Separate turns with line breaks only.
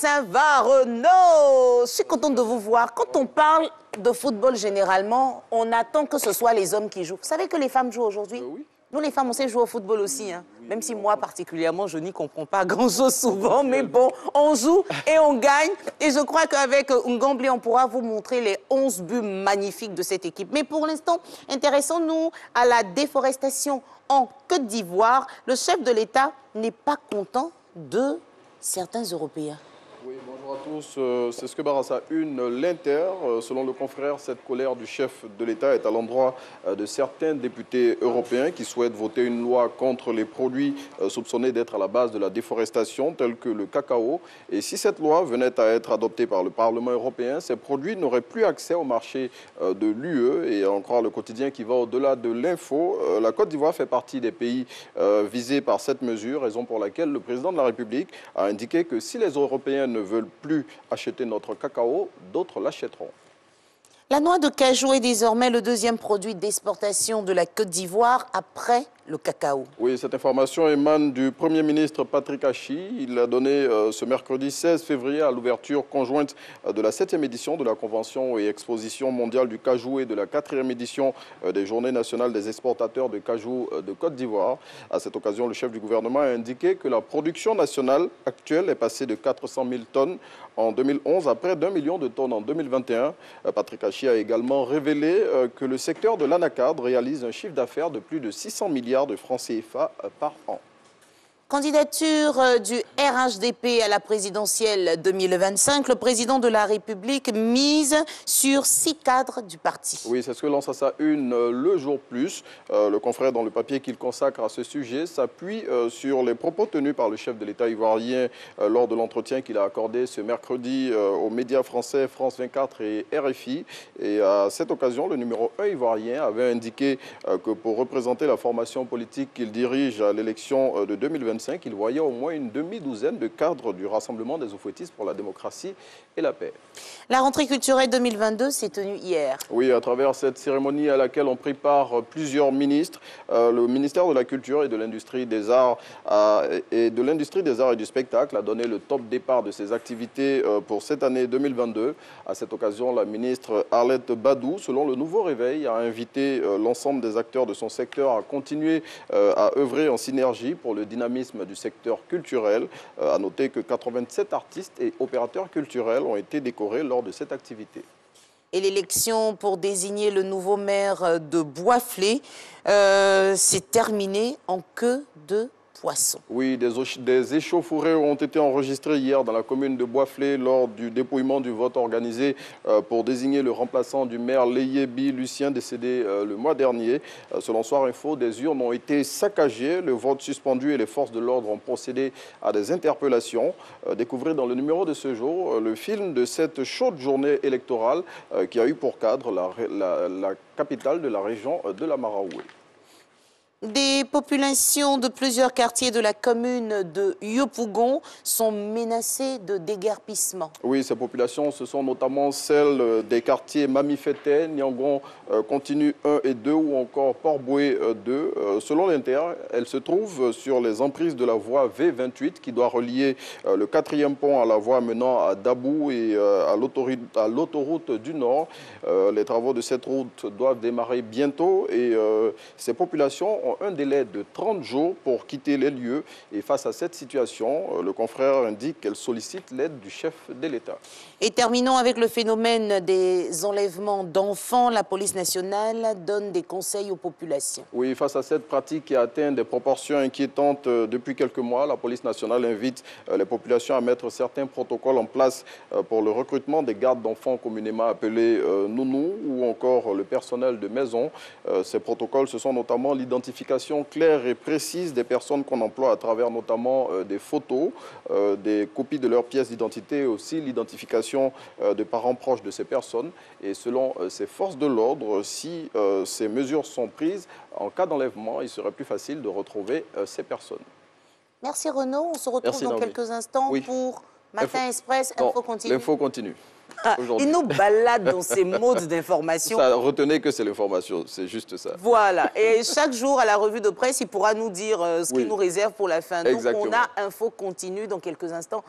ça va, Renaud? Je suis contente de vous voir. Quand on parle de football, généralement, on attend que ce soit les hommes qui jouent. Vous savez que les femmes jouent aujourd'hui?
Oui.
Nous, les femmes, on sait jouer au football aussi. Hein. Même si moi, particulièrement, je n'y comprends pas grand-chose souvent. Mais bon, on joue et on gagne. Et je crois qu'avec Ngambli, on pourra vous montrer les 11 buts magnifiques de cette équipe. Mais pour l'instant, intéressons-nous à la déforestation en Côte d'Ivoire. Le chef de l'État n'est pas content de certains Européens.
Oui, bonjour à tous. C'est ce que barre à sa une l'Inter. Selon le confrère, cette colère du chef de l'État est à l'endroit de certains députés européens qui souhaitent voter une loi contre les produits soupçonnés d'être à la base de la déforestation, tels que le cacao. Et si cette loi venait à être adoptée par le Parlement européen, ces produits n'auraient plus accès au marché de l'UE. Et à en croire le quotidien qui va au-delà de l'info, la Côte d'Ivoire fait partie des pays visés par cette mesure, raison pour laquelle le président de la République a indiqué que si les Européens ne veulent plus acheter notre cacao, d'autres l'achèteront.
La noix de cajou est désormais le deuxième produit d'exportation de la Côte d'Ivoire après le cacao.
Oui, cette information émane du Premier ministre Patrick Achi. Il l'a donné ce mercredi 16 février à l'ouverture conjointe de la 7e édition de la Convention et Exposition mondiale du cajou et de la 4e édition des Journées nationales des exportateurs de cajou de Côte d'Ivoire. À cette occasion, le chef du gouvernement a indiqué que la production nationale actuelle est passée de 400 000 tonnes en 2011 à près d'1 million de tonnes en 2021. Patrick Achi a également révélé que le secteur de l'anacarde réalise un chiffre d'affaires de plus de 600 milliards de francs CFA par an.
Candidature du RHDP à la présidentielle 2025, le président de la République mise sur 6 cadres du parti.
Oui, c'est ce que lance à sa une Le Jour Plus. Le confrère, dans le papier qu'il consacre à ce sujet, s'appuie sur les propos tenus par le chef de l'État ivoirien lors de l'entretien qu'il a accordé ce mercredi aux médias français France 24 et RFI. Et à cette occasion, le numéro 1 ivoirien avait indiqué que pour représenter la formation politique qu'il dirige à l'élection de 2025, il voyait au moins une demi-douzaine de cadres du Rassemblement des Oufouettistes pour la démocratie et la paix.
La rentrée culturelle 2022 s'est tenue hier.
Oui, à travers cette cérémonie à laquelle ont pris part plusieurs ministres, le ministère de la Culture et de l'Industrie des Arts et du Spectacle a donné le top départ de ses activités pour cette année 2022. À cette occasion, la ministre Arlette Badou, selon le Nouveau Réveil, a invité l'ensemble des acteurs de son secteur à continuer à œuvrer en synergie pour le dynamisme du secteur culturel. À noter que 87 artistes et opérateurs culturels ont été décorés lors de cette activité.
Et l'élection pour désigner le nouveau maire de Boisflé s'est terminée en queue de poisson.
Oui, des échauffourées ont été enregistrées hier dans la commune de Boisflé lors du dépouillement du vote organisé pour désigner le remplaçant du maire Leyebi Lucien décédé le mois dernier. Selon Soir Info, des urnes ont été saccagées, le vote suspendu et les forces de l'ordre ont procédé à des interpellations. Découvrez dans le numéro de ce jour le film de cette chaude journée électorale qui a eu pour cadre la capitale de la région de la Maraoué.
Des populations de plusieurs quartiers de la commune de Yopougon sont menacées de déguerpissement.
Oui, ces populations, ce sont notamment celles des quartiers Mamifete, Niangon Continu 1 et 2 ou encore Port-Boué 2. Selon l'Inter, elles se trouvent sur les emprises de la voie V28 qui doit relier le 4e pont à la voie menant à Dabou et à l'autoroute du Nord. Les travaux de cette route doivent démarrer bientôt et ces populations ont un délai de 30 jours pour quitter les lieux. Et face à cette situation, le confrère indique qu'elle sollicite l'aide du chef de l'État.
Et terminons avec le phénomène des enlèvements d'enfants. La police nationale donne des conseils aux populations.
Oui, face à cette pratique qui atteint des proportions inquiétantes depuis quelques mois, la police nationale invite les populations à mettre certains protocoles en place pour le recrutement des gardes d'enfants communément appelés nounous ou encore le personnel de maison. Ces protocoles, ce sont notamment l'identification claire et précise des personnes qu'on emploie à travers notamment des photos, des copies de leurs pièces d'identité et aussi l'identification de parents proches de ces personnes. Et selon ces forces de l'ordre, si ces mesures sont prises, en cas d'enlèvement, il serait plus facile de retrouver ces personnes.
Merci Renaud. On se retrouve dans quelques instants pour Matin Express. Info continue.
L'info continue.
Il nous balade dans ces modes d'information.
Retenez que c'est l'information, c'est juste ça.
Voilà. Et chaque jour, à la revue de presse, il pourra nous dire ce qu'il nous réserve pour la fin. Donc, on a Info continue dans quelques instants.